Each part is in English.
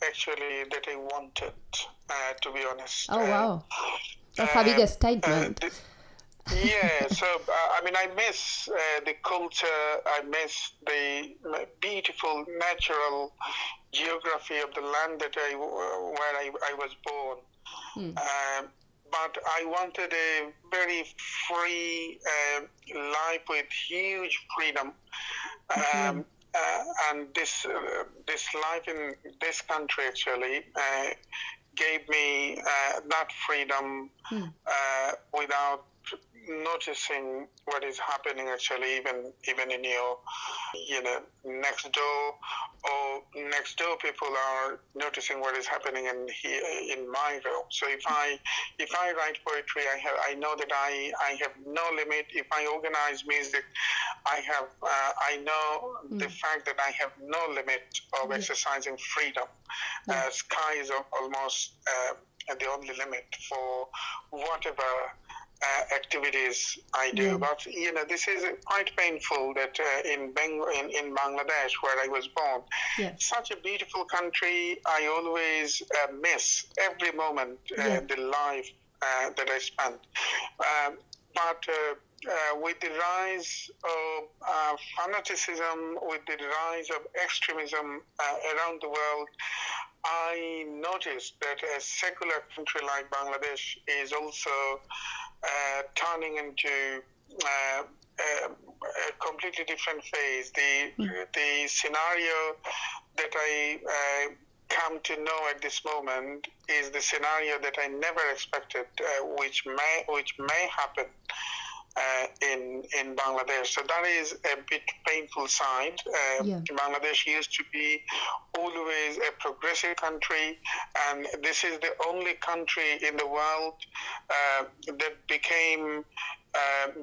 actually that I wanted, to be honest. Oh, wow. That's a big statement. Yeah, so I miss the culture. I miss the beautiful natural geography of the land that where I was born. But I wanted a very free life with huge freedom. And this life in this country actually gave me that freedom without noticing what is happening actually even in your next door, or next door people are noticing what is happening in here in my room. So if I write poetry, I know that I have no limit. If I organize music, I know the fact that I have no limit of exercising freedom. Sky is almost the only limit for whatever activities I do. But this is quite painful that in Bangladesh, where I was born, such a beautiful country, I always miss every moment the life that I spent. But with the rise of fanaticism, with the rise of extremism around the world, I noticed that a secular country like Bangladesh is also turning into a completely different phase. The scenario that I come to know at this moment is the scenario that I never expected, which may happen in Bangladesh. So that is a bit painful side. Bangladesh used to be always a progressive country, and this is the only country in the world that became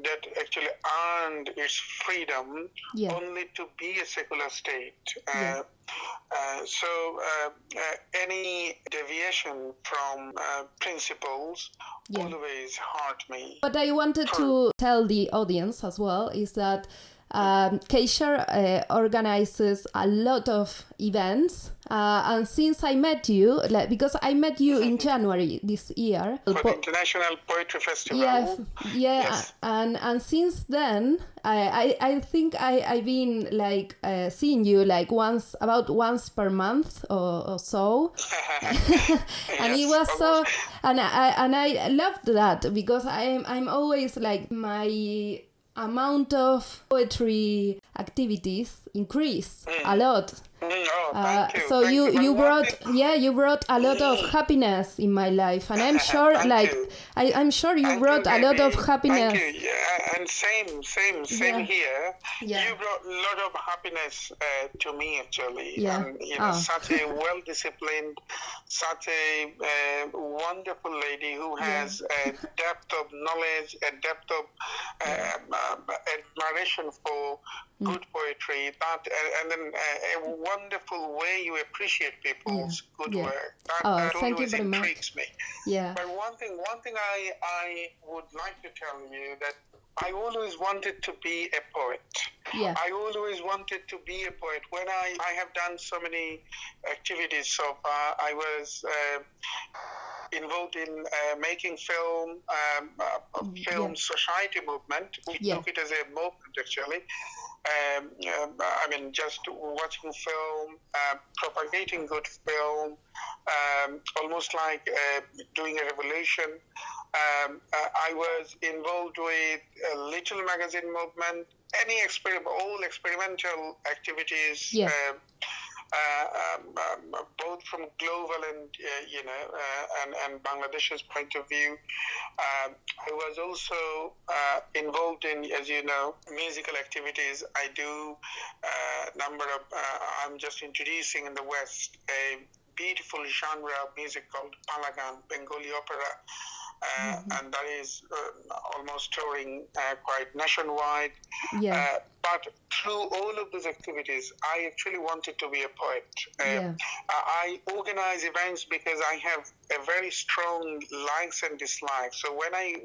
that actually earned its freedom only to be a secular state. So any deviation from principles always hurt me. What I wanted to tell the audience as well is that Keisha organizes a lot of events, and since I met you, because I met you in January this year, for the International Poetry Festival. Yes. And since then, I think I've been like seeing you like once per month or so, and it was so, and I loved that because I'm always like my amount of poetry activities increased a lot. Thank you. So you brought a lot of happiness in my life, and I'm sure I'm sure you brought a lot of happiness. Thank you. Yeah, and same here. You brought a lot of happiness to me actually. And such a well-disciplined, such a wonderful lady who has a depth of knowledge, a depth of admiration for good poetry, and then a wonderful way you appreciate people's good work. That thank always you very intrigues much. me. But one thing I would like to tell you that I always wanted to be a poet. I always wanted to be a poet. When I have done so many activities so far, I was involved in making film, film society movement. We took it as a movement actually. I mean, just watching film, propagating good film, almost like doing a revolution. I was involved with a Little Magazine movement, all experimental activities, both from global and Bangladesh's point of view. I was also involved in, as you know, musical activities. I do number of. I'm just introducing in the West a beautiful genre of music called Palagan, Bengali opera. And that is almost touring quite nationwide. But through all of those activities, I actually wanted to be a poet. I organize events because I have a very strong likes and dislikes. So when I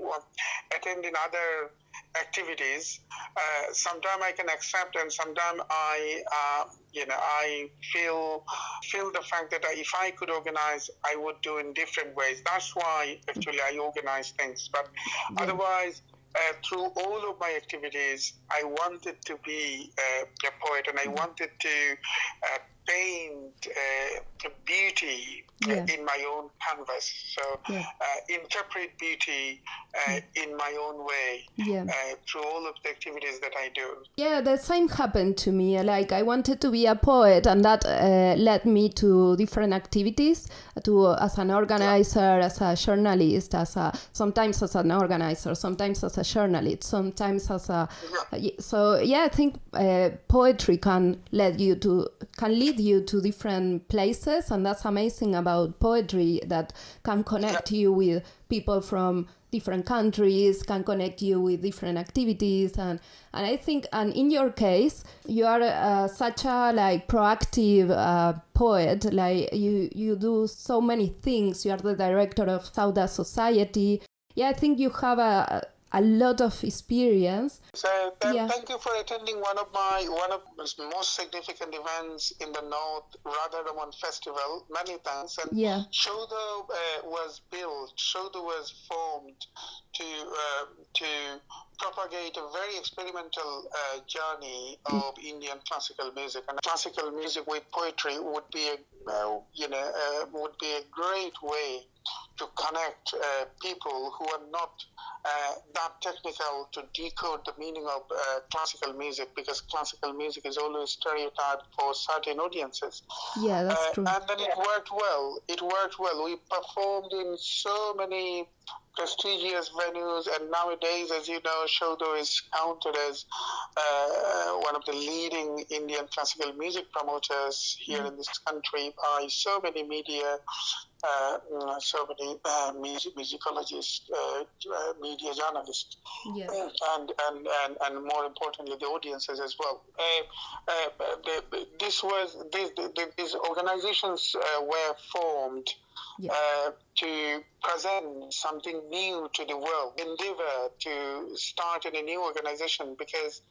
attend in other activities, sometimes I can accept and sometimes I I feel the fact that if I could organize, I would do in different ways. That's why actually I organize things. But otherwise, through all of my activities, I wanted to be a poet, and I wanted to paint beauty in my own canvas. So interpret beauty in my own way through all of the activities that I do. Yeah, the same happened to me. Like, I wanted to be a poet, and that led me to different activities, as an organizer, as a journalist, sometimes as an organizer, sometimes as a journalist, sometimes as a... So, yeah, I think poetry can lead you to different places, and that's amazing about poetry, that can connect you with people from different countries, can connect you with different activities, and I think, and in your case, you are such a proactive poet. Like, you do so many things. You are the director of Sauda Society. Yeah, I think you have a lot of experience. So thank you for attending one of the most significant events in the North, Radha Raman Festival. Many thanks. And Shoda was formed to propagate a very experimental journey of Indian classical music. And classical music with poetry would be a great way to connect people who are not that technical to decode the meaning of classical music, because classical music is always stereotyped for certain audiences. Yeah, that's true. And then it worked well. We performed in so many prestigious venues, and nowadays, as you know, Shodo is counted as one of the leading Indian classical music promoters here in this country by so many media, so many musicologists, media journalists, and more importantly, the audiences as well. These organizations were formed to present something new to the world, endeavor to start in a new organization, because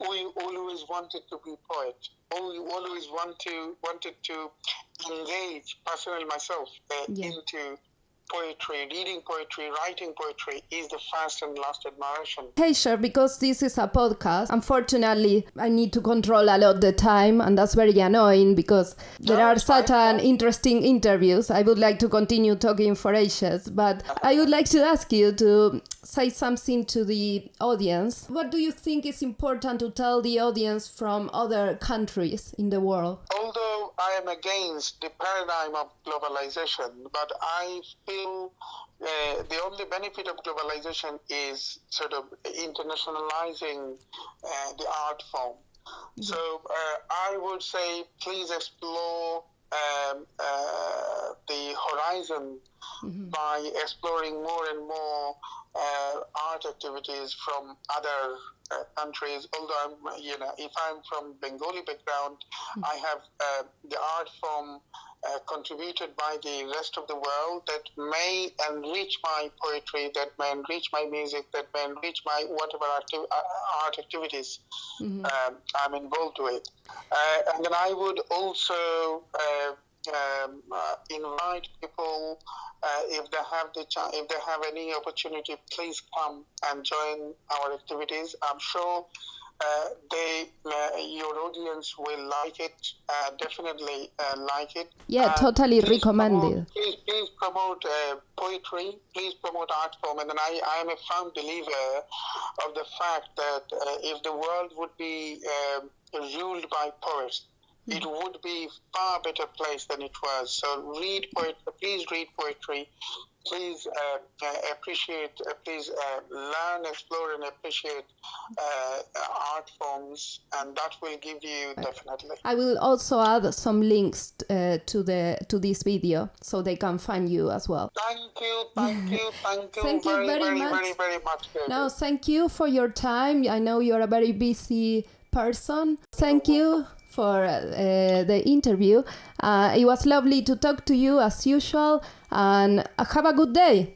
we always wanted to be poets. We always wanted to engage, personally myself, into poetry. Reading poetry, writing poetry is the first and last admiration. Hey, sure, because this is a podcast, unfortunately, I need to control a lot the time, and that's very annoying because there are such interesting interviews. I would like to continue talking for ages, but I would like to ask you to say something to the audience. What do you think is important to tell the audience from other countries in the world? Although I am against the paradigm of globalization, but I feel the only benefit of globalization is sort of internationalizing the art form. So I would say, please explore the horizon by exploring more and more art activities from other countries. Although if I'm from Bengali background, I have the art form contributed by the rest of the world that may enrich my poetry, that may enrich my music, that may enrich my whatever art activities I'm involved with. And then I would also invite people, if they have any opportunity, please come and join our activities. I'm sure your audience will like it, definitely like it. Yeah, totally recommended. Please promote poetry, please promote art form. And then I am a firm believer of the fact that if the world would be ruled by poets, it would be far better place than it was. So read poetry, please read poetry. Please appreciate, please learn, explore, and appreciate art forms, and that will give you definitely. I will also add some links to this video so they can find you as well. Thank you. Thank you very much. No, thank you for your time. I know you're a very busy person. Thank you for the interview. It was lovely to talk to you as usual, and have a good day.